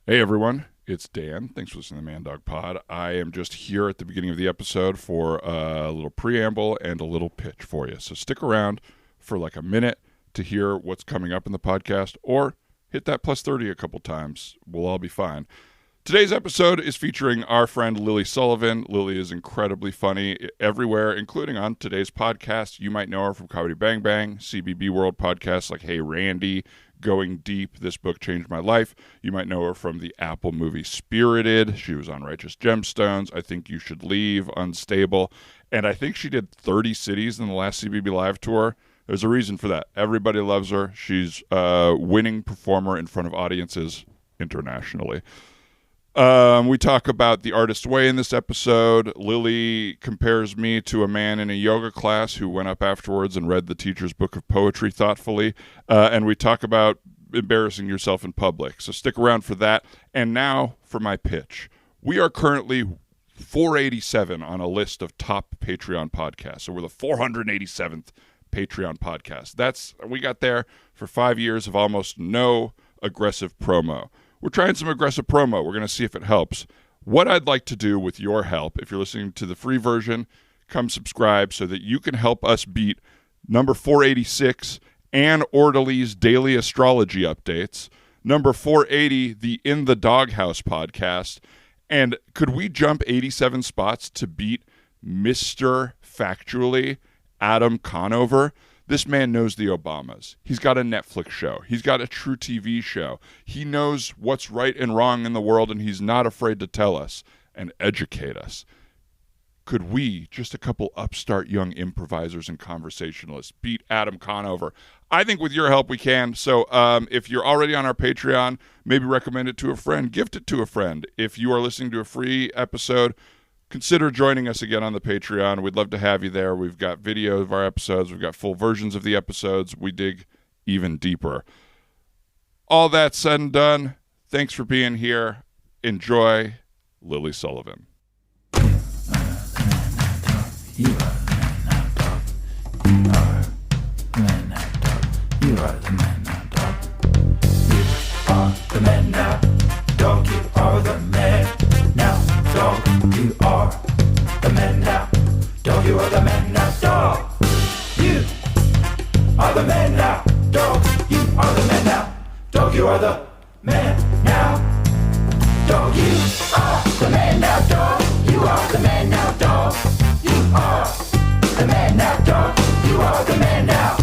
Hey everyone, it's Dan. Thanks for listening to the Man Dog Pod. I am just here at the beginning of the episode for a little preamble and a little pitch for you. So stick around for like a minute to hear what's coming up in the podcast, or hit that +30 a couple times. We'll all be fine. Today's episode is featuring our friend Lily Sullivan. Lily is incredibly funny everywhere, including on today's podcast. You might know her from Comedy Bang Bang, CBB World podcasts like Hey Randy, Going Deep, This Book Changed My Life. You might know her from the Apple movie Spirited. She was on Righteous Gemstones, I Think You Should Leave, Unstable. And I think she did 30 cities in the last CBB Live tour. There's a reason for that. Everybody loves her. She's a winning performer in front of audiences internationally. We talk about the artist's way in this episode. Lily compares me to a man in a yoga class who went up afterwards and read the teacher's book of poetry thoughtfully. And we talk about embarrassing yourself in public. So stick around for that. And now for my pitch. We are currently 487 on a list of top Patreon podcasts. So we're the 487th Patreon podcast. We got there for 5 years of almost no aggressive promo. We're trying some aggressive promo. We're going to see if it helps. What I'd like to do with your help, if you're listening to the free version, come subscribe so that you can help us beat number 486, Ann Orderly's Daily Astrology Updates, number 480, the In the Doghouse podcast, and could we jump 87 spots to beat Mr. Factually, Adam Conover? This man knows the Obamas. He's got a Netflix show. He's got a true TV show. He knows what's right and wrong in the world, and he's not afraid to tell us and educate us. Could we, just a couple upstart young improvisers and conversationalists, beat Adam Conover? I think with your help we can. So if you're already on our Patreon, maybe recommend it to a friend. Gift it to a friend. If you are listening to a free episode, consider joining us again on the Patreon. We'd love to have you there. We've got video of our episodes. We've got full versions of the episodes. We dig even deeper. All that said and done, thanks for being here. Enjoy Lily Sullivan. You are the man now, dog. You are the man now, dog. You are the man now, dog. You are the man now, dog. You are the man now, dog. You are the man now, dog. You are the man now, dog. You are the man now, dog. You are the man now, dog. You are the man now, dog. You are the man now, dog. You are the man now,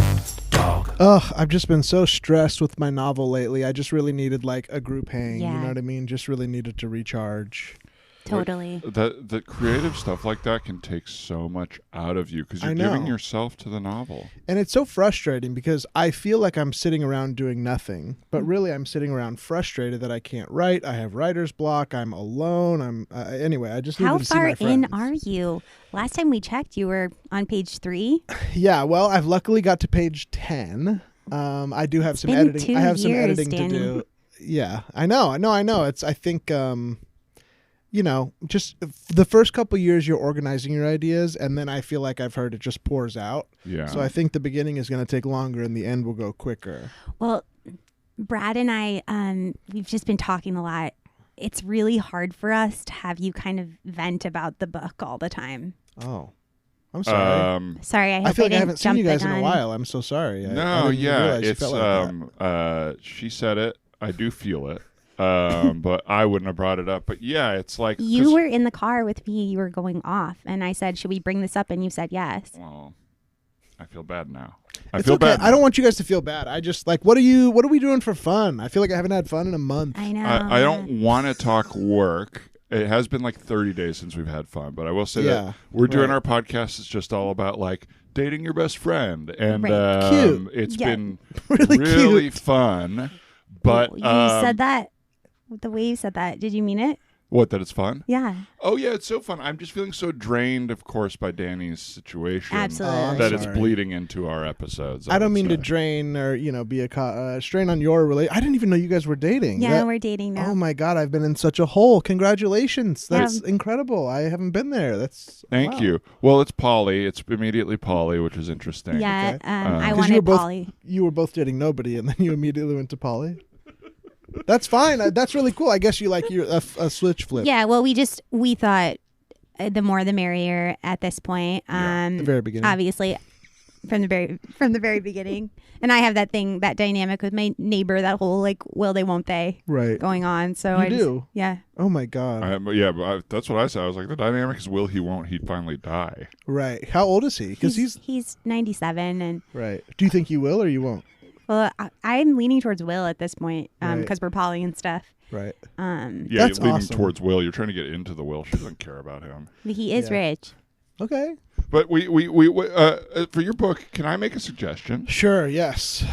dog. Ugh, I've just been so stressed with my novel lately. I just really needed like a group hang. Yeah. You know what I mean? Just really needed to recharge. Totally. The creative stuff like that can take so much out of you because you're giving yourself to the novel. And it's so frustrating because I feel like I'm sitting around doing nothing, but really I'm sitting around frustrated that I can't write. I have writer's block. I'm alone. Anyway, I just needed to see my friends. How far in are you? Last time we checked, you were on page 3. Yeah, well, I've luckily got to page 10. I do have some editing. I have some editing to do. Yeah, I know. It's, I think, just the first couple years you're organizing your ideas, and then I feel like I've heard it just pours out. Yeah. So I think the beginning is going to take longer and the end will go quicker. Well, Brad and I, we've just been talking a lot. It's really hard for us to have you kind of vent about the book all the time. Oh, I'm sorry. Sorry, I feel like I didn't haven't seen jump you guys the in a gun. while. I'm so sorry. No, yeah, it's she said it. I do feel it. But I wouldn't have brought it up. But yeah, it's like You were in the car with me. You were going off, and I said, "Should we bring this up?" And you said yes. Well, I feel bad now. It's okay. I don't want you guys to feel bad. I just like, what are we doing for fun? I feel like I haven't had fun in a month. I know. I don't want to talk work. It has been like 30 days since we've had fun, but I will say that we're doing our podcast. It's just all about like dating your best friend, and Cute. It's Yeah. been Really really cute. fun. But you said that. The way you said that, did you mean it? What, that it's fun? Yeah. Oh, yeah, it's so fun. I'm just feeling so drained, of course, by Danny's situation. Absolutely. I'm that it's sorry. bleeding into our episodes. I don't mean to say. drain or be a strain on your relationship. I didn't even know you guys were dating. Yeah, we're dating now. Oh my God, I've been in such a hole. Congratulations. That's incredible. I haven't been there. Thank you. Well, it's Polly. It's immediately Polly, which is interesting. Yeah, Okay. I 'Cause wanted Polly. You were both dating nobody, and then you immediately went to Polly. That's fine. That's really cool. I guess you like a switch flip. Yeah, well, we thought the more the merrier at this point. The very beginning. Obviously, from the very beginning. And I have that dynamic with my neighbor, that whole like will they won't they going on. So you do. Yeah. Oh my God. That's what I said. I was like, the dynamic is will he won't he finally die. Right. How old is he? Because he's 97 and. Right. Do you think you will or you won't? Well, I'm leaning towards will at this point because we're poly and stuff. Right. Yeah, that's you're leaning awesome. towards Will. You're trying to get into the Will. She doesn't care about him. He is rich. Okay. But we for your book, can I make a suggestion? Sure. Yes.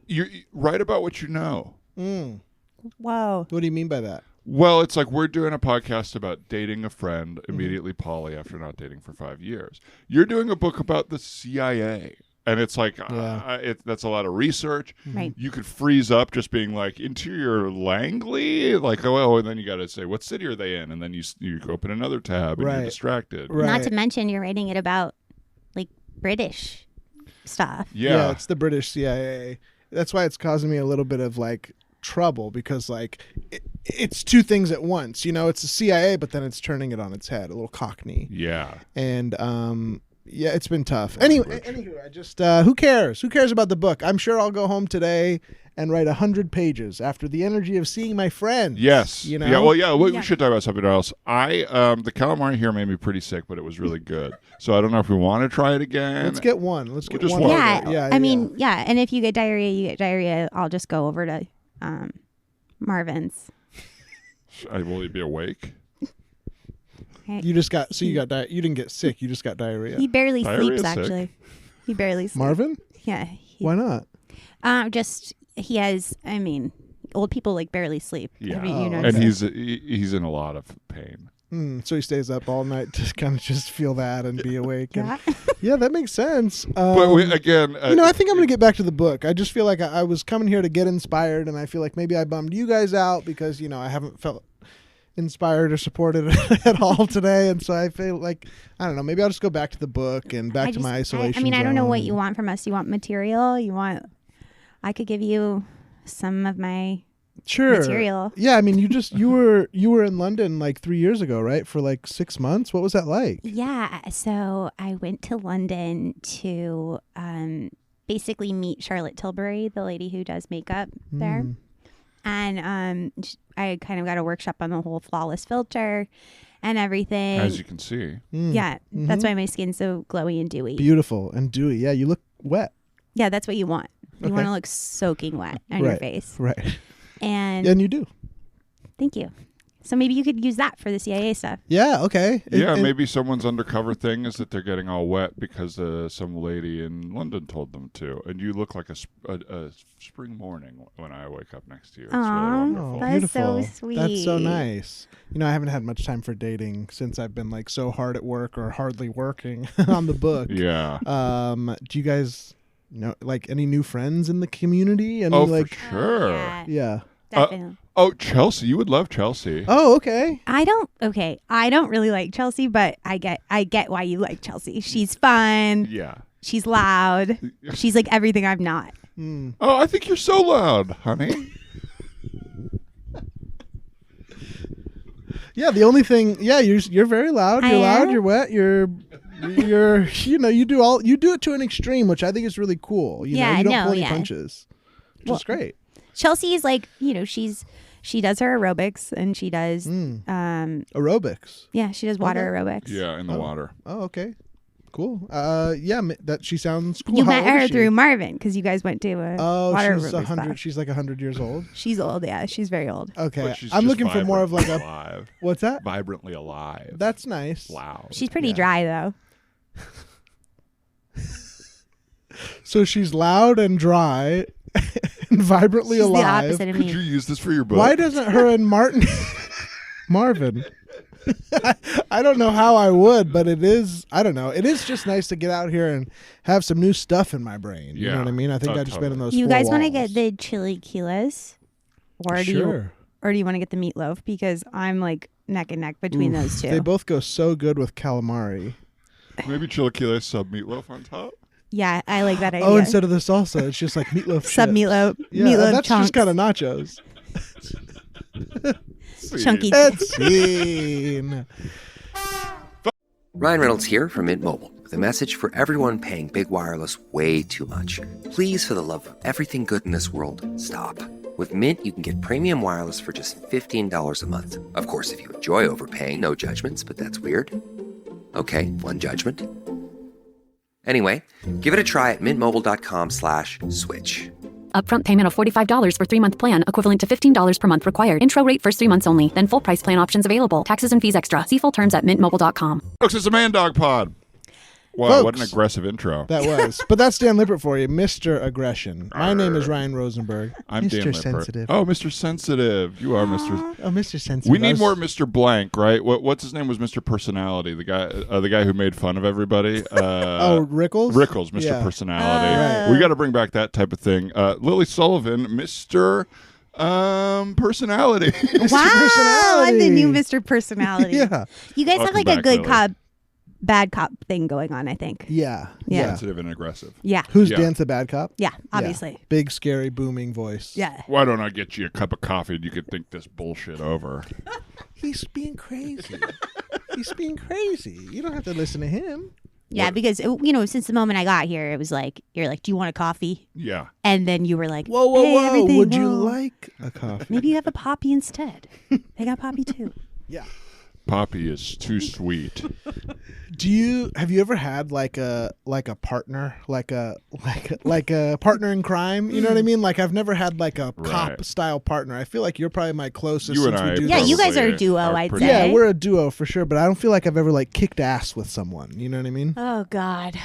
You write about what you know. Whoa. What do you mean by that? Well, it's like we're doing a podcast about dating a friend immediately poly after not dating for 5 years. You're doing a book about the CIA. And it's like, that's a lot of research. Right. You could freeze up just being like, interior Langley? Like, and then you got to say, what city are they in? And then you open another tab and you're distracted. Right. Not to mention you're writing it about, like, British stuff. Yeah, it's the British CIA. That's why it's causing me a little bit of, like, trouble because, like, it's two things at once. You know, it's the CIA, but then it's turning it on its head, a little Cockney. Yeah. And, yeah, it's been tough. Anywho, I just who cares? Who cares about the book? I'm sure I'll go home today and write 100 pages after the energy of seeing my friends. Yes. You know? Yeah. Well, we should talk about something else. The calamari here made me pretty sick, but it was really good. So I don't know if we want to try it again. Let's get one. Let's get just one. one. Yeah. I mean, yeah. And if you get diarrhea, you get diarrhea. I'll just go over to Marvin's. Will he be awake? You just got you didn't get sick. You just got diarrhea. He barely Diarrhea sleeps. sick. Actually, he barely sleeps. Marvin? Yeah. Why not? Just he has. I mean, old people like barely sleep. Yeah. You know, And he's in a lot of pain. So he stays up all night to kind of just feel that and be awake. Yeah. Yeah, that makes sense. But again, I think I'm going to get back to the book. I just feel like I was coming here to get inspired, and I feel like maybe I bummed you guys out because I haven't felt inspired or supported at all today, and so I feel like I don't know. Maybe I'll just go back to the book and back to my isolation. I don't know what you want from us. You want material? I could give you some of my material. Yeah, I mean, you were in London like 3 years ago, right? For like 6 months. What was that like? Yeah, so I went to London to basically meet Charlotte Tilbury, the lady who does makeup there. And I kind of got a workshop on the whole flawless filter and everything. as you can see. Yeah, that's why my skin's so glowy and dewy. Beautiful and dewy. Yeah, you look wet. Yeah, that's what you want. You want to look soaking wet on your face. Right. And you do. Thank you. So maybe you could use that for the CIA stuff. Yeah, okay. Maybe someone's undercover thing is that they're getting all wet because some lady in London told them to. And you look like a spring morning when I wake up next to you. It's really wonderful. That's beautiful. so sweet. That's so nice. I haven't had much time for dating since I've been like so hard at work or hardly working on the book. Yeah. Do you guys know like any new friends in the community? For sure. Yeah. Definitely. Chelsea. You would love Chelsea. Oh, okay. I don't really like Chelsea, but I get why you like Chelsea. She's fun. Yeah. She's loud. She's like everything I'm not. Oh, I think you're so loud, honey. Yeah, the only thing, you're very loud. You're loud. You're wet. You're you do it to an extreme, which I think is really cool. You don't pull any punches, which is great. Chelsea is like, she does her aerobics and she does aerobics. Yeah, she does water aerobics. Yeah, in the water. Oh, okay. Cool. That she sounds cool. You How met old her is she? through Marvin because you guys went to a water she's aerobics 100. class. She's like 100 years old. She's old. Yeah, she's very old. Okay, But she's I'm just looking for more of like vibrantly a. alive. What's that? Vibrantly alive. That's nice. Loud. She's pretty dry though. So she's loud and dry and vibrantly She's alive. the opposite of Could me. you use this for your book? Why doesn't her and Marvin? I don't know how I would, but I don't know. It is just nice to get out here and have some new stuff in my brain. You know what I mean? I think I've just been in those. You four guys want to walls. get the chili quilas, or do you want to get the meatloaf? Because I'm like neck and neck between those two. They both go so good with calamari. Maybe chilaquiles sub meatloaf on top? Yeah, I like that idea. Oh, instead of the salsa, it's just like meatloaf. Sub chips. meatloaf. Yeah, meatloaf that's chunks. just kind of nachos. Chunky. It's scene. Ryan Reynolds here from Mint Mobile with a message for everyone paying big wireless way too much. Please, for the love of everything good in this world, stop. With Mint, you can get premium wireless for just $15 a month. Of course, if you enjoy overpaying, no judgments, but that's weird. Okay, one judgment. Anyway, give it a try at mintmobile.com/switch. Upfront payment of $45 for 3-month plan, equivalent to $15 per month required. Intro rate first 3 months only. Then full price plan options available. Taxes and fees extra. See full terms at mintmobile.com. Folks, it's a Man Dog Pod. Wow, Folks. what an aggressive intro. That was. But that's Dan Lippert for you, Mr. Aggression. My name is Ryan Rosenberg. I'm Mr. Dan Lippert. Sensitive. Oh, Mr. Sensitive. You are Mr. Oh, Mr. Sensitive. We need more Mr. Blank, right? What's his name was Mr. Personality, the guy who made fun of everybody. Rickles? Rickles, Mr. Yeah. Personality. Right. We got to bring back that type of thing. Lily Sullivan, Mr. Personality. Wow, I'm the new Personality. Mr. Personality. Yeah. You guys have Welcome like a back, good Lily. cop, bad cop thing going on, I think. Yeah. Yeah. Sensitive and aggressive. Yeah. Who's Yeah. Dan's the bad cop? Yeah, obviously. Yeah. Big, scary, booming voice. Yeah. Why don't I get you a cup of coffee and you could think this bullshit over? He's being crazy. He's being crazy. You don't have to listen to him. Yeah, because, since the moment I got here, it was like, you're like, do you want a coffee? Yeah. And then you were like, Whoa, whoa, hey, whoa. everything, Would you whoa. like a coffee? Maybe you have a poppy instead. They got poppy too. Yeah. Poppy is too sweet. Have you ever had like a partner, like a partner in crime? You know what I mean? Like I've never had like a cop Right. style partner. I feel like you're probably my closest. You and since I we do Yeah, this. you guys are a probably duo, are I'd pretty- say. Yeah, we're a duo for sure, but I don't feel like I've ever like kicked ass with someone. You know what I mean? Oh, God.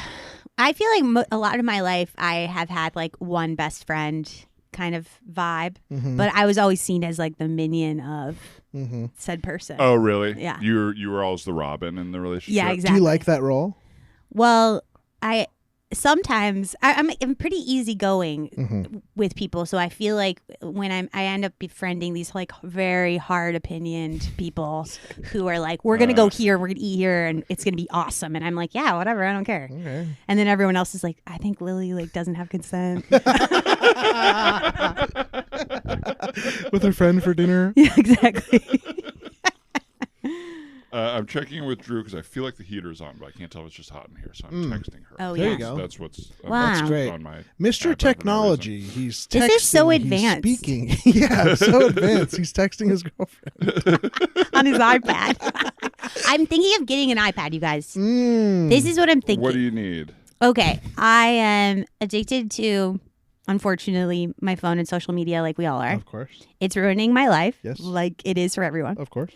I feel like a lot of my life I have had like one best friend kind of vibe, but I was always seen as like the minion of said person. Oh, really? Yeah. You were always the Robin in the relationship? Yeah, Do exactly. you like that role? Well, sometimes I'm pretty easygoing with people, so I feel like when I end up befriending these like very hard opinioned people who are like, we're gonna go here, we're gonna eat here, and it's gonna be awesome, and I'm like, yeah, whatever, I don't care. Okay. And then everyone else is like, I think Lily like doesn't have consent. With her friend for dinner? Yeah, exactly. I'm checking in with Drew because I feel like the heater's on, but I can't tell if it's just hot in here, so I'm texting her. Oh, There yeah. you go. That's what's Wow. That's great. on my Mr. iPad Technology. He's texting. This is so he's advanced. speaking. Yeah, so advanced. He's texting his girlfriend. On his iPad. I'm thinking of getting an iPad, you guys. Mm. This is what I'm thinking. What do you need? Okay, I am addicted to, unfortunately, my phone and social media like we all are. Of course. It's ruining my life, Yes. like it is for everyone. Of course.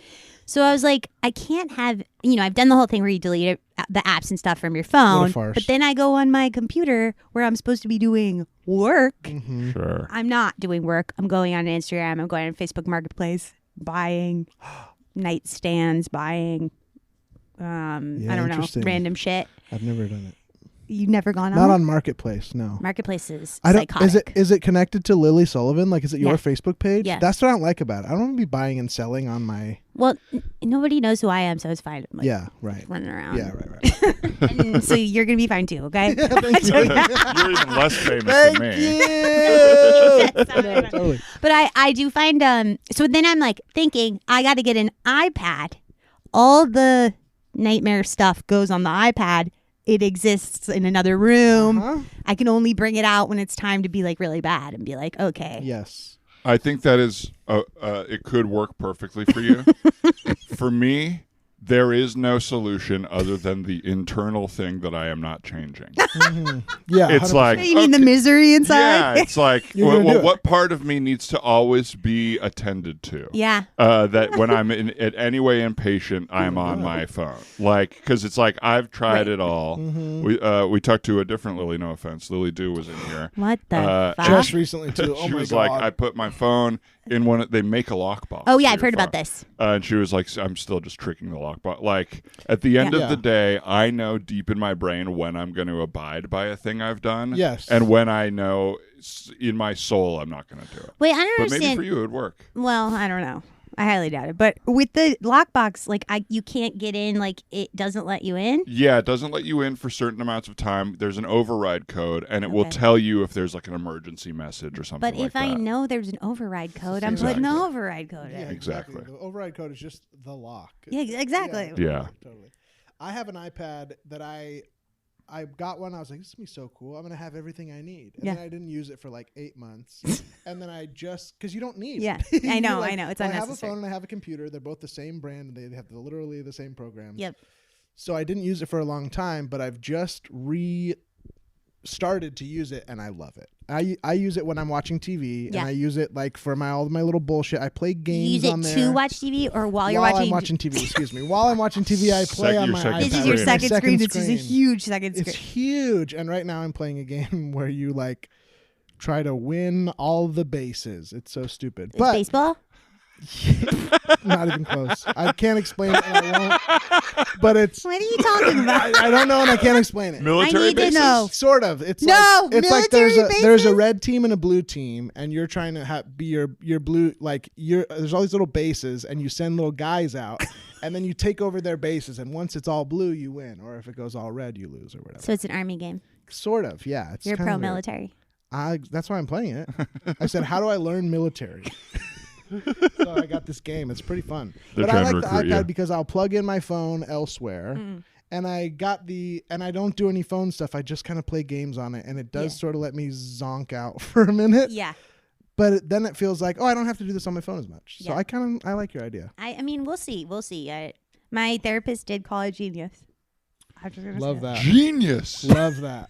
So I was like, I can't have, I've done the whole thing where you delete the apps and stuff from your phone. farce. But then I go on my computer where I'm supposed to be doing work. Mm-hmm. Sure. I'm not doing work. I'm going on Instagram. I'm going on Facebook Marketplace, buying nightstands, buying, I don't know, interesting. random shit. I've never done it. You've never gone on Not it? on Marketplace, no. Marketplace is I don't. psychotic. Is it connected to Lily Sullivan? Like, is it your Yeah. Facebook page? Yeah. That's what I don't like about it. I don't want to be buying and selling on my. Well, nobody knows who I am, so it's fine. I'm like Yeah. Right. running around. Yeah. Right. And so you're going to be fine too, okay? Thank you. You're even less famous Thank than me. you. No, totally. But I do find, so then I'm like thinking, I got to get an iPad. All the nightmare stuff goes on the iPad. It exists in another room. Uh-huh. I can only bring it out when it's time to be like really bad and be like, okay. Yes. I think that is, it could work perfectly for you. For me, there is no solution other than the internal thing that I am not changing. Yeah. It's 100%. like, You mean the okay, misery inside? yeah, it's like, You're gonna do it. what part of me needs to always be attended to? Yeah. That when I'm in any way impatient, I'm on my phone. Like, because it's like I've tried Right. it all. We talked to a different Lily. No offense, Lily Dew was in here. What the fuck? Just recently too. Oh She my was God. like, I put my phone in one. They make a lockbox. Oh, yeah, for I've your heard about phone. this. And she was like, I'm still just tricking the lockbox. Like, at the end Yeah. of the day, I know deep in my brain when I'm going to abide by a thing I've done. Yes. And when I know in my soul I'm not going to do it. Wait, I don't But maybe understand. for you it would work. Well, I don't know. I highly doubt it. But with the lockbox, like you can't get in. Like it doesn't let you in. Yeah, it doesn't let you in for certain amounts of time. There's an override code, and it will tell you if there's like an emergency message or something But like if that. I know there's an override code, I'm putting the override code in. Yeah, Exactly. The override code is just the lock. Yeah, exactly. Yeah. Totally. I have an iPad that I got one. I was like, this is going to be so cool. I'm going to have everything I need. And then I didn't use it for like 8 months. And then I just, because you don't need it. I know. It's I unnecessary. have a phone and I have a computer. They're both the same brand. And they have literally the same programs. Yep. So I didn't use it for a long time, but I've just started to use it and I love it. I use it when I'm watching TV and I use it like for all my little bullshit. I play games on there. You use it to watch TV or while you're I'm watching TV, excuse me. While I'm watching TV, I play on my iPad. This is your second screen. This is a huge second screen. It's huge. And right now I'm playing a game where you like try to win all the bases. It's so stupid. But baseball? Not even close. I can't explain it and I won't. But it's... What are you talking about? I don't know and I can't explain it. Military I need bases? to know. Sort of. It's like there's a red team and a blue team, and you're trying to be your blue. Like there's all these little bases, and you send little guys out, and then you take over their bases. And once it's all blue, you win, or if it goes all red, you lose, or whatever. So it's an army game. Sort of. Yeah. It's You're kind of pro-military. That's why I'm playing it. I said, how do I learn military? So I got this game. It's pretty fun. They're but I trying like to the recruit iPad you. because I'll plug in my phone elsewhere. And I don't do any phone stuff. I just kind of play games on it, and it does sort of let me zonk out for a minute. Yeah. But then it feels like, I don't have to do this on my phone as much. So I like your idea. I mean, we'll see. My therapist did call it genius. Love that. Genius. Love that.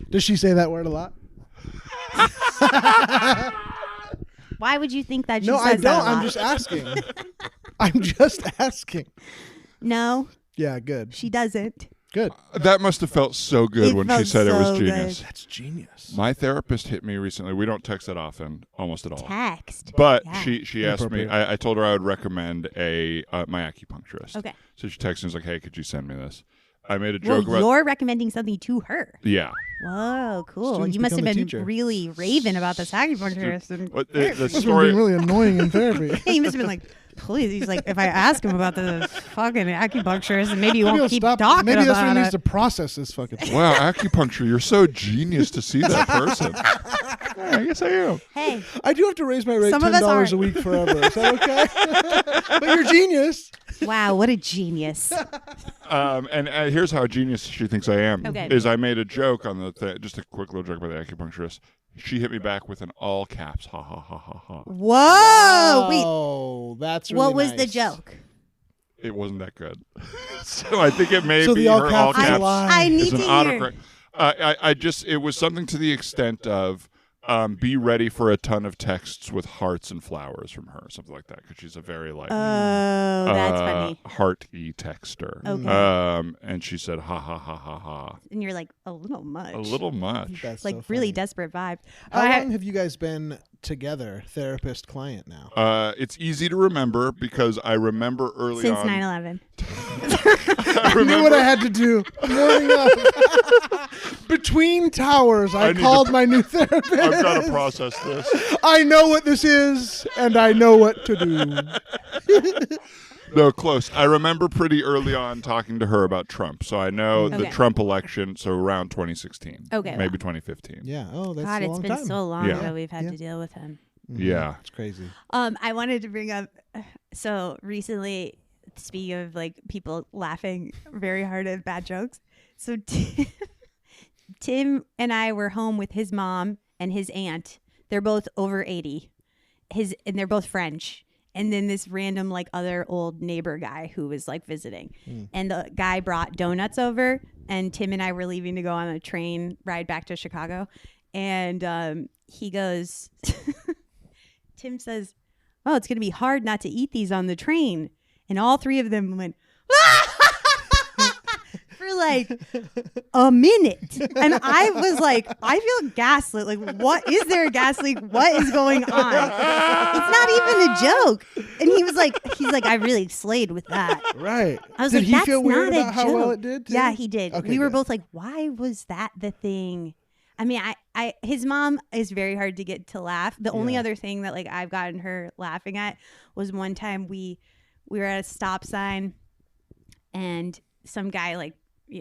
Does she say that word a lot? Why would you think that she No, says I don't. that a I'm lot? just asking. I'm just asking. No, Yeah, good. she doesn't. Good. That must have felt so good It when she felt said it was so good. genius. That's genius. My therapist hit me recently. We don't text that often, almost at all. Text. But Yeah. she asked me. I told her I would recommend my acupuncturist. Okay. So she texted me and was like, "Hey, could you send me this?" I made a Well, joke about. you're recommending something to her. Yeah. Whoa, cool. Students You must have become a been teacher. really raving about this acupuncturist. And What the This would story? be really annoying in therapy. he must have been like, please. He's like, if I ask him about the fucking acupuncturist, and maybe he Maybe won't he'll keep stop. talking Maybe that's when about he needs it. to process this fucking thing. Wow, acupuncture! You're so genius to see that person. Yeah, I guess I am. Hey, I do have to raise my rate Some of us $10 a aren't. week forever. Is that okay? But you're genius. wow, what a genius. And here's how genius she thinks I am. Okay. Is I made a joke on just a quick little joke about the acupuncturist. She hit me back with an all caps ha ha ha ha ha. Whoa. Wait, Oh, that's really what was the nice. joke? It wasn't that good. So I think it may So be the all her caps all is a caps lie. I need is to an hear. autocorrect. It was something to the extent of be ready for a ton of texts with hearts and flowers from her, something like that, because she's a very like Oh, that's funny. heart-y texter. Okay. And she said ha ha ha ha ha. And you're like, a little much. A little much. That's like so really funny. desperate vibes. How long have you guys been together, therapist client now? It's easy to remember because I remember early Since on. 9/11. I knew what I had to do. Morning up. Between towers, I need to- called my new therapist. I've got to process this. I know what this is, and I know what to do. No, close. I remember pretty early on talking to her about Trump. So I know the Okay. Trump election, so around 2016. Okay, Maybe wow. 2015. Yeah. Oh, that's God, a it's long been time. so long Yeah. that we've had Yeah. to deal with him. Yeah. It's crazy. I wanted to bring up, so recently, speaking of like people laughing very hard at bad jokes, so Tim and I were home with his mom and his aunt. They're both over 80. And they're both French. And then this random like other old neighbor guy who was like visiting. And the guy brought donuts over, and Tim and I were leaving to go on a train ride back to Chicago. And he goes, Tim says, "Oh, it's going to be hard not to eat these on the train." And all three of them went, for like a minute. And I was like, I feel gaslit. Like, what is there a gas leak? What is going on? It's not even a joke. And he's like, I really slayed with that. Right. I was did like, he that's feel weird not a about how well joke. it did? too? Yeah, he did. Okay, we were good. both like, why was that the thing? I mean, his mom is very hard to get to laugh. The only other thing that like I've gotten her laughing at was one time we were at a stop sign and some guy like,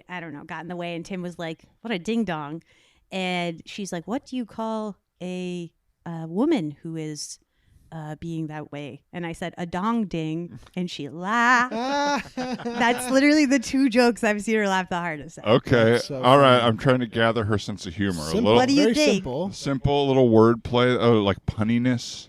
I don't know, got in the way and Tim was like, what a ding dong. And she's like, what do you call a woman who is being that way? And I said, a dong ding. And she laughed. That's literally the two jokes I've seen her laugh the hardest at. Okay. So All right. funny. I'm trying to gather her sense of humor. Simple. A little What do you Very think? simple little wordplay. Oh, like punniness.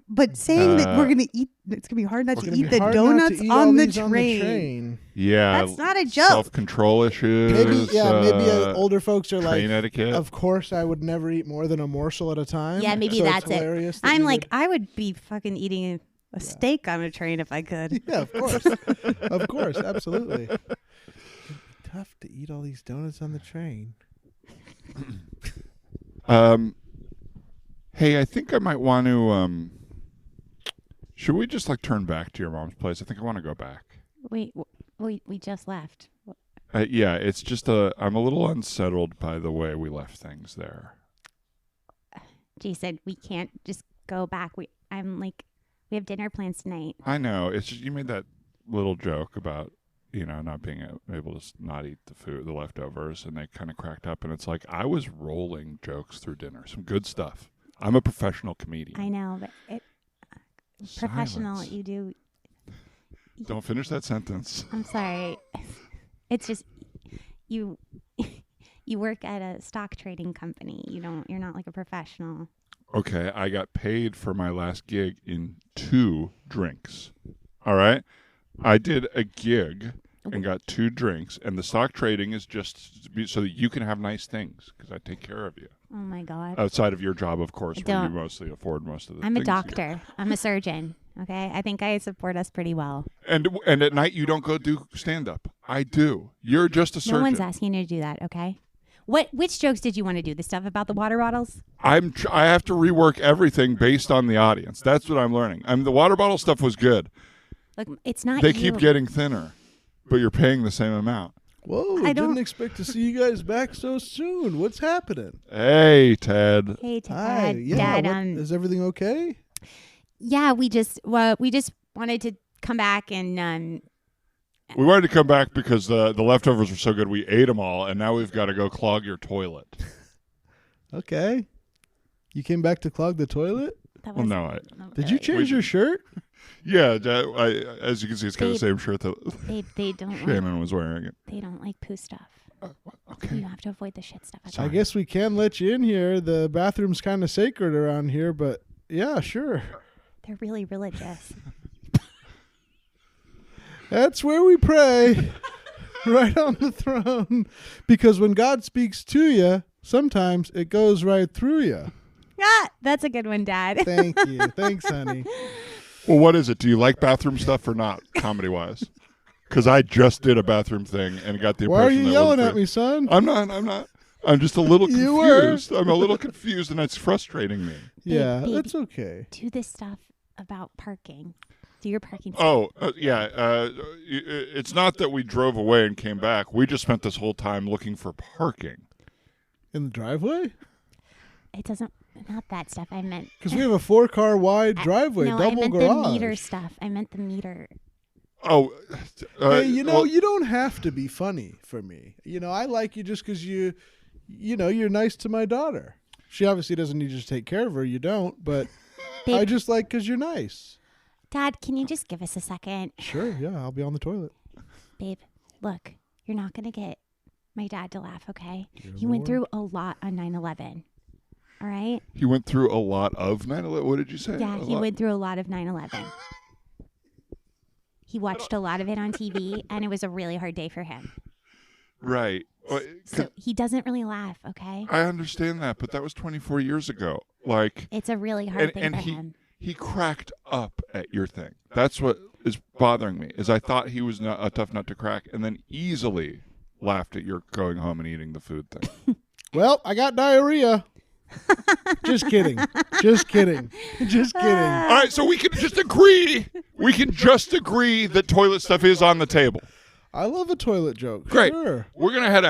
But saying that we're gonna eat, it's gonna be hard not It's to gonna eat be the hard not to donuts eat all on the these train. Yeah. That's not a joke. Self-control issues. Maybe older folks are like, train etiquette. of course I would never eat more than a morsel at a time. Yeah, maybe so that's it's it. hilarious that I'm you like, would- I would be fucking eating a steak on a train if I could. yeah, of course. Of course, absolutely. It'd be tough to eat all these donuts on the train. Hey, I think I might want to. Should we just like turn back to your mom's place? I think I want to go back. Wait, we just left. Yeah, it's just I'm a little unsettled by the way we left things there. Jason, we can't just go back. We have dinner plans tonight. I know. It's just you made that little joke about not being able to not eat the leftovers, and they kind of cracked up. And it's like I was rolling jokes through dinner, some good stuff. I'm a professional comedian. I know, but professional, Silence. you do. Don't finish that sentence. I'm sorry. It's just you work at a stock trading company. You're not like a professional. Okay, I got paid for my last gig in 2 drinks. All right? I did a gig and got 2 drinks, and the stock trading is just so that you can have nice things because I take care of you. Oh my God. Outside of your job, of course, where you don't. mostly afford most of the I'm a things. doctor. I'm a surgeon. Okay. I think I support us pretty well. And at night, you don't go do stand-up. I do. You're just a surgeon. No one's asking you to do that. Okay. Which jokes did you want to do? The stuff about the water bottles? I have to rework everything based on the audience. That's what I'm learning. The water bottle stuff was good. Look, it's not They you. keep getting thinner, but you're paying the same amount. Whoa, I I don't- didn't expect to see you guys back so soon. What's happening? Hey, Ted. Hey, Hi. Dad. Yeah, Dad, is everything okay? yeah, we just wanted to come back and We wanted to come back because the leftovers were so good. We ate them all, and now we've got to go clog your toilet. Okay. You came back to clog the toilet? that Well, was no, not Did you really- change your shirt? yeah. As you can see, it's got the Babe. same shirt that Babe, they don't like, Shannon was wearing. It. they don't like poo stuff. Okay. You have to avoid the shit stuff. I guess we can let you in here. The bathroom's kind of sacred around here, but yeah, sure. They're really religious. That's where we pray. Right on the throne. Because when God speaks to you, sometimes it goes right through you. Ah, that's a good one, Dad. Thank you. Thanks, honey. Well, what is it? Do you like bathroom stuff or not, comedy-wise? Because I just did a bathroom thing and got the Why are impression you that yelling wasn't at me, son? I'm not. I'm just a little You were. confused. I'm a little confused, and it's frustrating me. Yeah, baby. that's okay. Do this stuff about parking. Do your parking. Oh, yeah. It's not that we drove away and came back. We just spent this whole time looking for parking. In the driveway? It doesn't. Not that stuff. I meant. Because we have a 4-car wide driveway, No, I double meant garage. the meter stuff. I meant the meter. Oh, Hey, you well, don't have to be funny for me. I like you just because you're nice to my daughter. She obviously doesn't need you to take care of her. You don't, but Babe, I just like because you're nice. Dad, can you just give us a second? Sure, yeah, I'll be on the toilet. Babe, look, you're not going to get my dad to laugh, okay? Dear He went Lord. through a lot on 9/11. All right? he went through a lot of 9/11. What did you say? Yeah, A he lot? went through a lot of 9/11. He watched a lot of it on TV, and it was a really hard day for him. Right. Well, So he doesn't really laugh, okay? I understand that, but that was 24 years ago. Like, It's a really hard thing and for he him. he cracked up at your thing. That's what is bothering me. Is I thought he was not a tough nut to crack, and then easily laughed at your going home and eating the food thing. Well, I got diarrhea. Just kidding. Just kidding. Just kidding. All right, so we can just agree. We can just agree that toilet stuff is on the table. I love a toilet joke. Great. Sure. We're going to head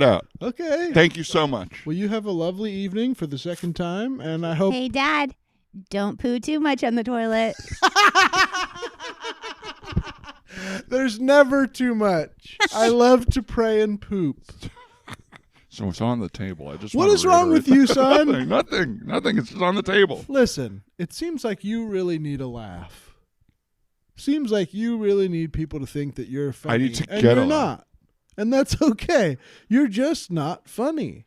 out. Okay. Thank you so much. Well, you have a lovely evening for the second time, and I hope. Hey, Dad, don't poo too much on the toilet. There's never too much. I love to pray and poop. So it's on the table. I just What want is to wrong with you, son? Nothing. It's just on the table. Listen, it seems like you really need a laugh. Seems like you really need people to think that you're funny. I need to and get you're a laugh. not. And that's okay. You're just not funny.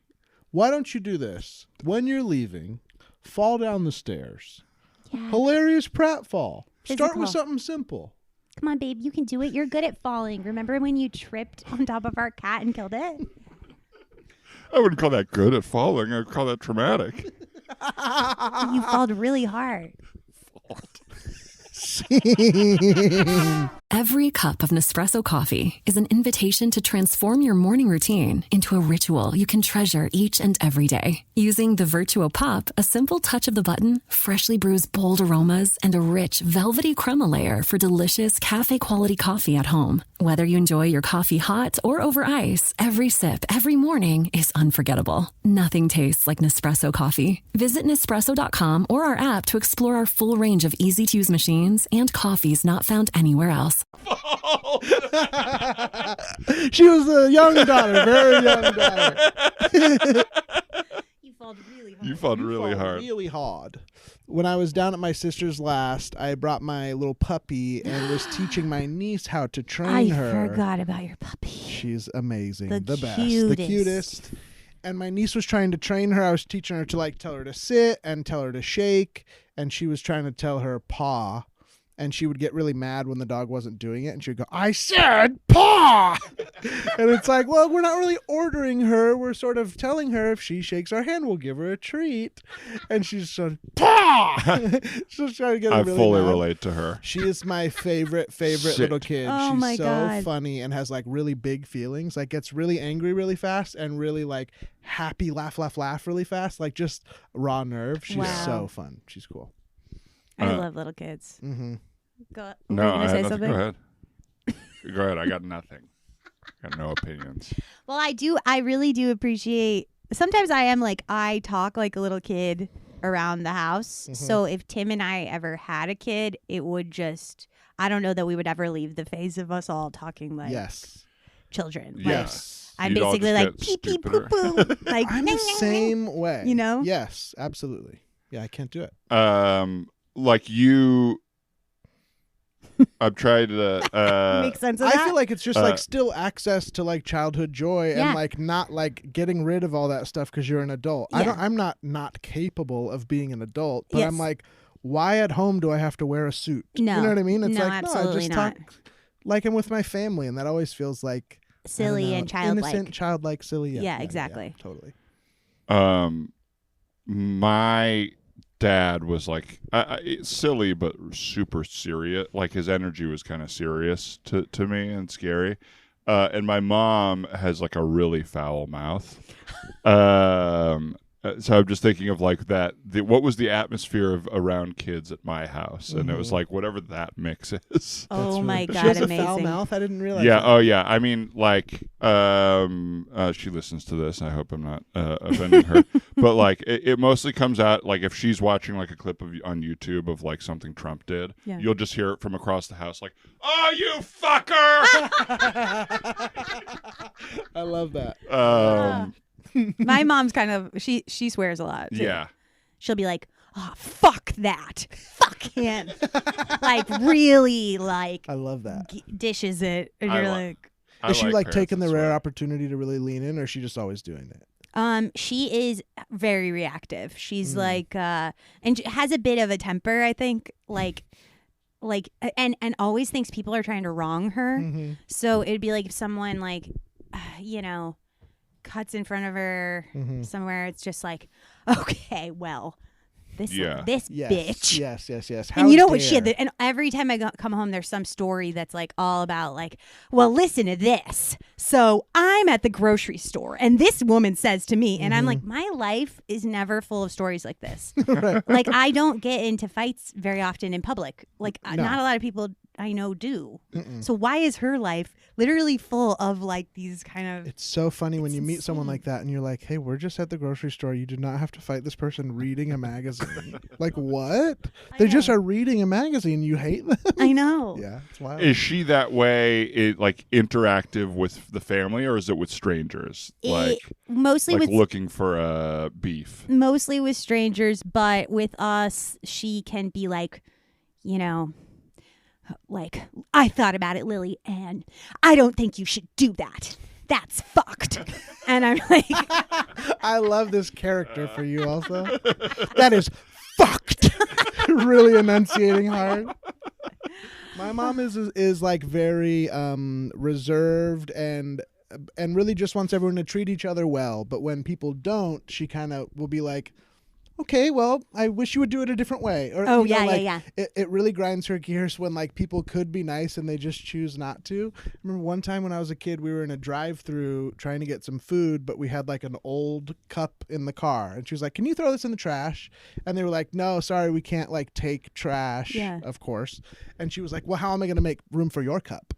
Why don't you do this? When you're leaving, fall down the stairs. Yeah. Hilarious pratfall. Start with Physical. something simple. Come on, babe, you can do it. You're good at falling. Remember when you tripped on top of our cat and killed it? I wouldn't call that good at falling. I would call that traumatic. You falled really hard. Every cup of Nespresso coffee is an invitation to transform your morning routine into a ritual you can treasure each and every day. Using the Virtuo Pup, a simple touch of the button freshly brews bold aromas and a rich, velvety crema layer for delicious cafe-quality coffee at home. Whether you enjoy your coffee hot or over ice, every sip, every morning is unforgettable. Nothing tastes like Nespresso coffee. Visit Nespresso.com or our app to explore our full range of easy-to-use machines and coffees not found anywhere else. She was a young daughter, very young daughter. You falled really hard. You fought really hard. Really hard. When I was down at my sister's last, I brought my little puppy and was teaching my niece how to train I her. forgot about your puppy. She's amazing. The best. The cutest. cutest. And my niece was trying to train her. I was teaching her to like tell her to sit and tell her to shake. And she was trying to tell her paw. And she would get really mad when the dog wasn't doing it. And she would go, I said paw. And it's like, well, we're not really ordering her. We're sort of telling her if she shakes our hand, we'll give her a treat. And she's sort of, paw. She's trying to get her I really fully mad. relate to her. She is my favorite Sit. little kid. Oh She's my so God. funny and has like really big feelings. Like gets really angry really fast and really like happy, laugh really fast. Like just raw nerve. She's Wow. so fun. She's cool. I love little kids. Mm-hmm. Go, were No, you I gonna had say nothing. something? Go ahead. Go ahead. I got nothing. Got no opinions. Well, I really do appreciate. Sometimes I am like, I talk like a little kid around the house. Mhm. So if Tim and I ever had a kid, it would just, I don't know that we would ever leave the phase of us all talking like Yes. children. Like, Yes. I'm You'd all basically just like get pee pee stupider. poo poo. Like I'm the same way. You know? Yes, absolutely. Yeah, I can't do it. Like you, I've tried to. Make sense of I that. feel like it's just like still access to like childhood joy Yeah. and like not like getting rid of all that stuff because you're an adult. Yeah. I'm not capable of being an adult, but Yes. I'm like, why at home do I have to wear a suit? No. You know what I mean? It's No, like absolutely I just not. talk like I'm with my family, and that always feels like I don't silly know, and childlike. innocent, childlike, silly. Yeah, exactly. Totally. My dad was like silly but super serious. Like his energy was kind of serious to me and scary. And my mom has like a really foul mouth. So I'm just thinking of like that. What was the atmosphere of around kids at my house? And it was like whatever that mix is. Oh my She God, has amazing. a foul mouth. I didn't realize. Yeah. that. Oh, yeah. I mean, like, she listens to this. I hope I'm not offending her. But like, it mostly comes out like if she's watching like a clip on YouTube of like something Trump did, Yeah. you'll just hear it from across the house, like, "Oh, you fucker!" I love that. My mom's kind of she swears a lot. Too. Yeah. She'll be like, "Oh, fuck that, fuck him," like really like I love that. dishes it, and I you're li- like, I Is she like parents taking the that rare swear. opportunity to really lean in, or is she just always doing it? she is very reactive. She's like, and she has a bit of a temper, I think, like, and always thinks people are trying to wrong her. Mm-hmm. So it'd be like if someone like, cuts in front of her Mm-hmm. somewhere. It's just like, okay, well, this Yeah. this Yes. bitch. Yes. And you know what she had? dare. And every time I come home, there's some story that's like all about like, well, listen to this. So I'm at the grocery store, and this woman says to me, and I'm like, my life is never full of stories like this. Like I don't get into fights very often in public. Like No. not a lot of people I know do. Mm-mm. So why is her life literally full of like these kind of? It's so funny when It's you meet someone insane. like that and you're like, hey, we're just at the grocery store. You did not have to fight this person reading a magazine. Like, what? They just know. are reading a magazine. You hate them? I know. Yeah, it's wild. Is she that way, like interactive with the family, or is it with strangers? Like Mostly with looking for beef. mostly with strangers, but with us, she can be like, you know, like, I thought about it, Lily, and I don't think you should do that. That's fucked. And I'm like, I love this character for you also. That is fucked. Really enunciating hard. My mom is like very reserved and really just wants everyone to treat each other well. But when people don't, she kind of will be like, okay, well, I wish you would do it a different way. Or, Oh, you know, yeah, like, yeah. It really grinds her gears when like people could be nice and they just choose not to. I remember one time when I was a kid, we were in a drive-through trying to get some food, but we had like an old cup in the car. And she was like, can you throw this in the trash? And they were like, no, sorry, we can't like take trash, of course. And she was like, well, how am I going to make room for your cup?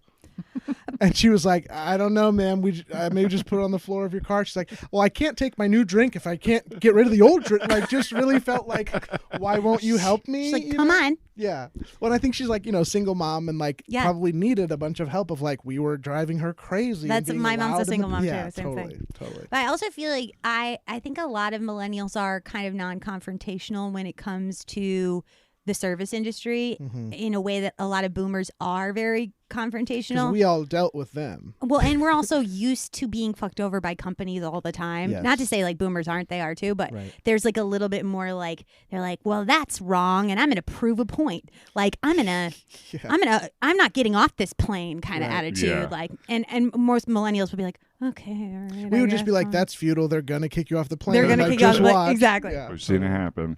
And she was like, I don't know, ma'am. Maybe just put it on the floor of your car. She's like, well, I can't take my new drink if I can't get rid of the old drink. Like, just really felt like, why won't you help me? she's like, You come know? on. Yeah. Well, and I think she's like, single mom and like probably needed a bunch of help of like, we were driving her crazy. That's and being my mom's loud a in single mom yeah, too. Same totally, thing. Totally. But I also feel like I think a lot of millennials are kind of non-confrontational when it comes to the service industry in a way that a lot of boomers are very confrontational. Because we all dealt with them. Well, and we're also used to being fucked over by companies all the time. Yes. Not to say like boomers aren't, they are too, but Right. there's like a little bit more like they're like, well, that's wrong, and I'm going to prove a point. Like I'm not getting off this plane kind of Right. attitude. Yeah. Like, and most millennials would be like, okay, all right. We I would just be guess, like, fine. that's futile. They're gonna kick you off the plane. They're gonna Like, kick you off just the plane. watch. Exactly. Yeah. We've seen it happen.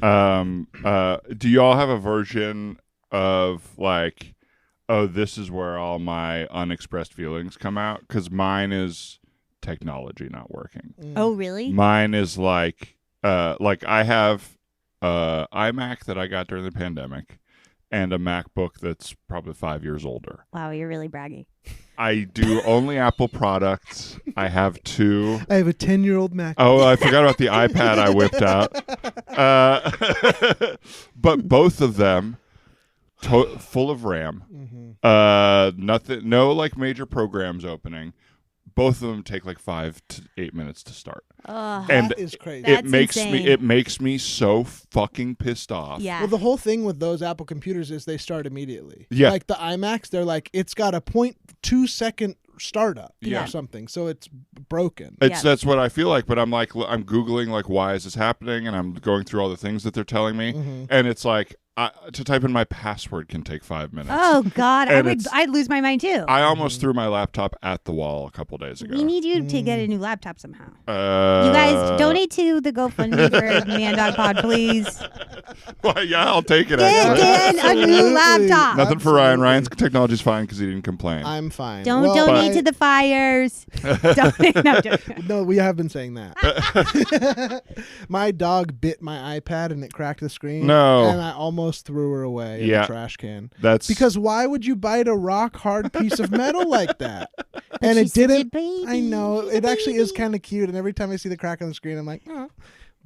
Do you all have a version of like, oh, this is where all my unexpressed feelings come out? Because mine is technology not working. Oh, really? Mine is like I have iMac that I got during the pandemic and a MacBook that's probably 5 years older. Wow, you're really bragging. I do only Apple products. I have two. I have a 10-year-old Mac. Oh, I forgot about the iPad I whipped out. But both of them full of RAM. Nothing, no like major programs opening. Both of them take like 5 to 8 minutes to start. And That is crazy. That's it insane. makes me so fucking pissed off. Yeah. Well, the whole thing with those Apple computers is they start immediately. Yeah. Like the iMacs, they're like, it's got a 0.2 second startup Yeah. or something. So it's broken. That's what I feel like, but I'm like I'm Googling like why is this happening, and I'm going through all the things that they're telling me, and it's like to type in my password can take 5 minutes. Oh God, And I'd lose my mind too. I almost threw my laptop at the wall a couple days ago. We need you to get a new laptop somehow. You You guys donate to the GoFundMe for Man Dog Pod, please. Well, yeah, I'll take it. Get Actually. Dan a new Absolutely. laptop. Nothing for Ryan. Ryan's technology's fine because he didn't complain. I'm fine. Don't Well, donate to the fires. Donate. No, No, we have been saying that. My dog bit my iPad and it cracked the screen. No. And I almost threw her away in Yeah. the trash can. That's Because why would you bite a rock hard piece of metal like that? And she's it such a didn't. baby. I know. She's a It actually is baby. kind of cute. And every time I see the crack on the screen, I'm like, oh.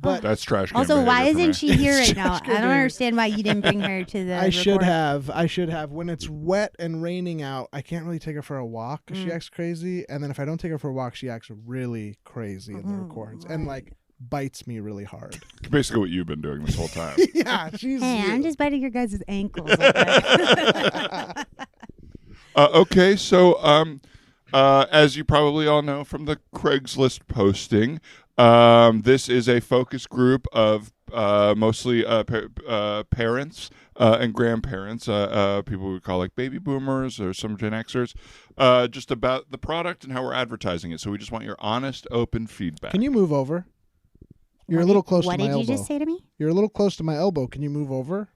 But that's trash can Also, why behavior for isn't me. she here right It's now? just I don't gonna- understand why you didn't bring her to the I should recording. have. I should have. When it's wet and raining out, I can't really take her for a walk 'cause she acts crazy. And then if I don't take her for a walk, she acts really crazy in the records and like bites me really hard. Basically what you've been doing this whole time. Yeah, she's. Hey, I'm you. just biting your guys' ankles. Okay? Okay, so as you probably all know from the Craigslist posting, this is a focus group of mostly parents and grandparents, people we call like baby boomers or some Gen Xers, just about the product and how we're advertising it. So we just want your honest, open feedback. Can you move over? You're a little close What to my did elbow. you just say to me? You're a little close to my elbow. Can you move over?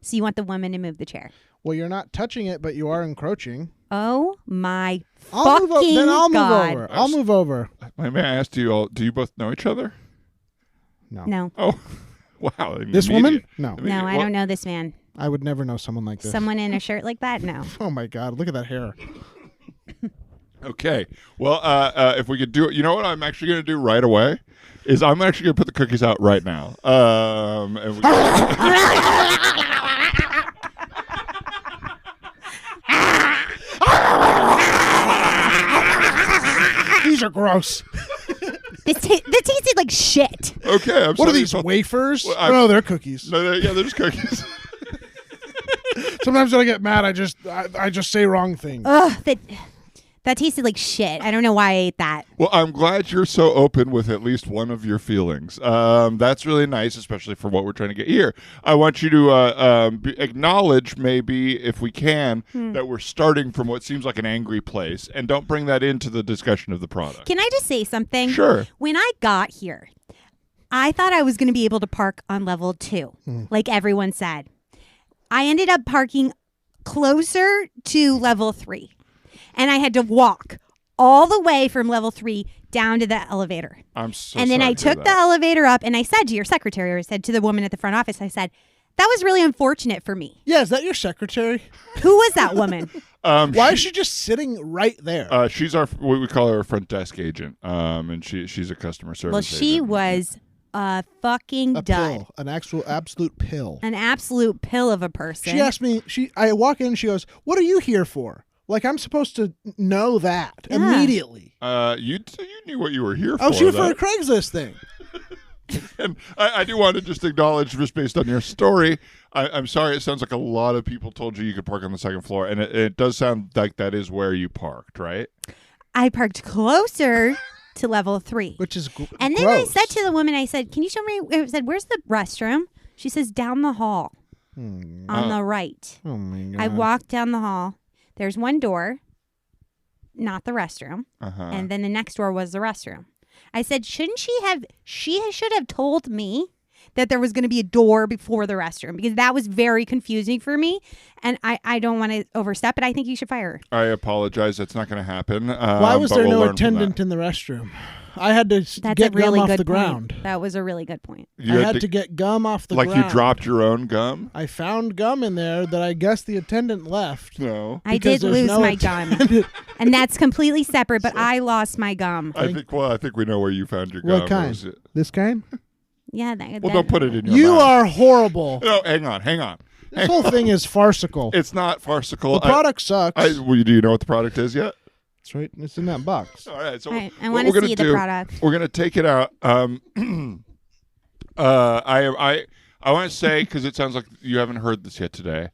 So you want the woman to move the chair? Well, you're not touching it, but you are encroaching. Oh my I'll move fucking Then I'll God. move over. I'll move over. May I ask, do you both know each other? No. No. Oh, wow. This woman? immediate. No. No, I don't know this man. I would never know someone like this. Someone in a shirt like that? No. Oh my God! Look at that hair. Okay. Well, if we could do it, you know what I'm actually going to do right away is I'm actually going to put the cookies out right now. And we These are gross. This tasted like shit. okay. What are these, wafers? Well, no, they're cookies. No, they're just cookies. Sometimes when I get mad, I just say wrong things. Ugh, that tasted like shit. I don't know why I ate that. Well, I'm glad you're so open with at least one of your feelings. That's really nice, especially for what we're trying to get here. I want you to acknowledge, maybe, if we can, that we're starting from what seems like an angry place, and don't bring that into the discussion of the product. Can I just say something? Sure. When I got here, I thought I was going to be able to park on level 2, like everyone said. I ended up parking closer to level 3. And I had to walk all the way from level 3 down to the elevator. I'm so And then sorry I to hear took the that. elevator up, and I said to your secretary, or I said to the woman at the front office, I said, that was really unfortunate for me. Yeah, is that your secretary? Who was that woman? Why is she just sitting right there? She's what we call our front desk agent, and she's a customer service Well, she agent. was a fucking a dud. pill, an actual absolute pill. An absolute pill of a person. She asked me. I walk in. She goes, "What are you here for?" Like I'm supposed to know that immediately. You knew what you were here for. I was here for a that. Craigslist thing. And I do want to just acknowledge, just based on your story, I'm sorry, it sounds like a lot of people told you could park on the second floor, and it does sound like that is where you parked, right? I parked closer to level 3. Which is And then gross. I said to the woman, I said, can you show me? I said, where's the restroom? She says, down the hall on the right. "Oh my God!" I walked down the hall. There's one door, not the restroom. Uh-huh. And then the next door was the restroom. I said, she should have told me that there was going to be a door before the restroom, because that was very confusing for me. And I don't want to overstep, but I think you should fire her. I apologize. That's not going to happen. Why was but there we'll no learn from attendant that. in the restroom? I had to That's get a really gum off good the point. ground. That was a really good point. You I had to get gum off the like ground. you dropped your own gum? I found gum in there that I guess the attendant left. No. I Because did there's lose no my gum, and that's completely separate, but I lost my gum. I think we know where you found your gum. What kind? Was it- This kind? Yeah. Well, don't put it in your You mouth. are horrible. No, hang on. This whole thing is farcical. It's not farcical. The product sucks. Do you know what the product is yet? It's right. It's in that box. All right. So All right, I what want to we're gonna see the do- product. We're gonna take it out. I want to say, because it sounds like you haven't heard this yet today,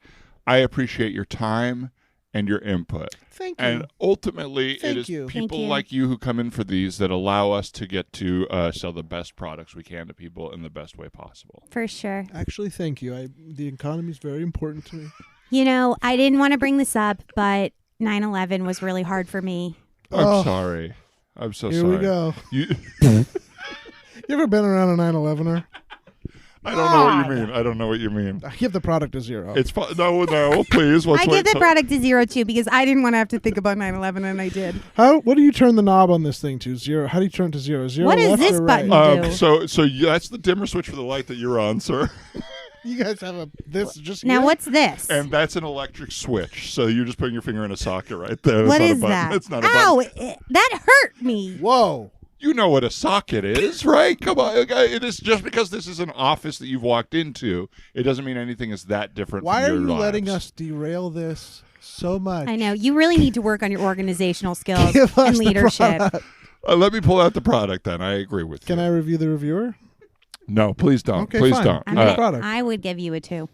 I appreciate your time and your input. Thank you. And ultimately, Thank it is you. people Thank you. like you who come in for these that allow us to get to sell the best products we can to people in the best way possible. For sure. Actually, thank you. The economy is very important to me. You know, I didn't want to bring this up, but 9/11 was really hard for me. I'm sorry. I'm so Here sorry. we go. You, You ever been around a 9/11er? I don't know what you mean. I don't know what you mean. I give the product a 0. It's no, please. Let's I wait give the till- product a 0 too, because I didn't want to have to think about 9/11, and I did. What do you turn the knob on this thing to? 0. How do you turn it to 0? 0 What does left this or right? button do? So that's the dimmer switch for the light that you're on, sir. You guys have this just Now, here? what's this? And that's an electric switch. So you're just putting your finger in a socket right there. What It's is not a button. that? It's not a Ow! button. That hurt me. Whoa. You know what a socket is, right? Come on. Okay. It is just because this is an office that you've walked into, it doesn't mean anything is that different Why from are your you lives. letting us derail this so much? I know. You really need to work on your organizational skills Give us and the leadership. product. Let me pull out the product then. I agree with Can you. I review the reviewer? No, please don't. Okay, please fine. don't. I'm Nice gonna- product. I would give you a 2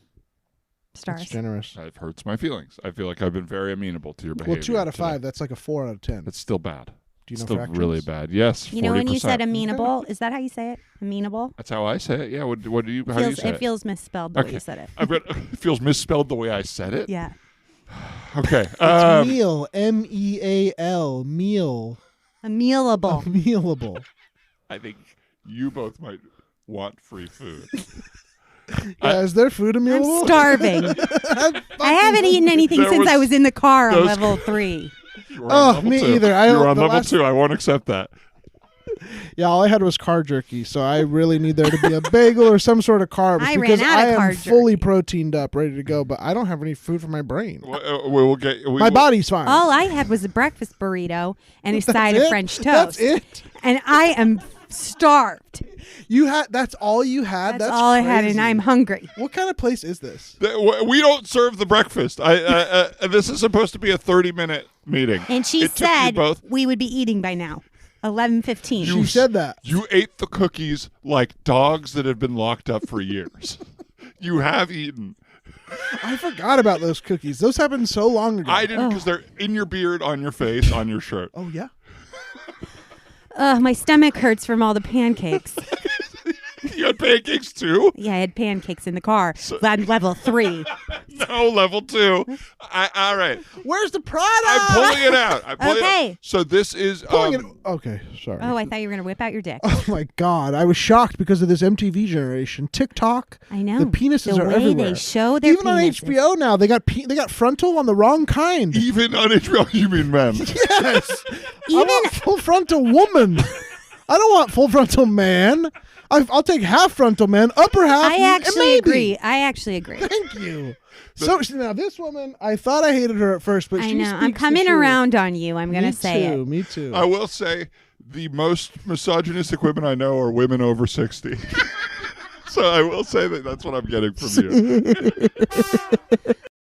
stars. That's generous. It hurts my feelings. I feel like I've been very amenable to your behavior. Well, 2 out of today. 5. That's like a 4 out of 10. That's still bad. Do you know Still fractions? really bad. Yes. You know, when you 40%. said amenable, is that how you say it? Amenable? That's how I say it. Yeah. What do you? How do you say It feels misspelled the way you said it. It feels misspelled the way I said it. Yeah. Okay. It's meal. MEAL. Meal. Amenable. Mealable. I think you both might want free food. Yeah, is there food I'm mealable? starving. I haven't eaten anything There since was- I was in the car on those- level 3. You were on level me 2. either. You were on the level last- 2. I won't accept that. Yeah, all I had was car jerky, so I really need there to be a bagel or some sort of carbs I because ran out I of am car fully jerky. proteined up, ready to go, but I don't have any food for my brain. My body's fine. All I had was a breakfast burrito and a side of French toast. That's it. And I am starved. That's all you had? That's all I had, and I'm hungry. What kind of place is this? We don't serve the breakfast. This is supposed to be a 30-minute meeting. And she It took you said both. we would be eating by now. 11:15. She said that. You ate the cookies like dogs that had been locked up for years. You have eaten. I forgot about those cookies. Those happened so long ago. I didn't because they're in your beard, on your face, on your shirt. Oh, yeah? My stomach hurts from all the pancakes. You had pancakes too? Yeah, I had pancakes in the car. On level 3. No, level 2. All right. Where's the product? I'm pulling it out. Okay. So this is... Okay, sorry. Oh, I thought you were going to whip out your dick. Oh my God! I was shocked because of this MTV generation. TikTok. I know. The penises The are way everywhere. they show their Even on penises. HBO now, they got frontal on the wrong kind. Even on HBO, you mean men. Yes. I want full frontal woman. I don't want full frontal man. I'll take half frontal man, upper half. I actually maybe. agree. I actually agree. Thank you. So now this woman, I thought I hated her at first, but I she know. speaks I'm the coming truth. around on you. I'm going to say it. Me too. I will say the most misogynistic women I know are women over 60. So I will say that's what I'm getting from you.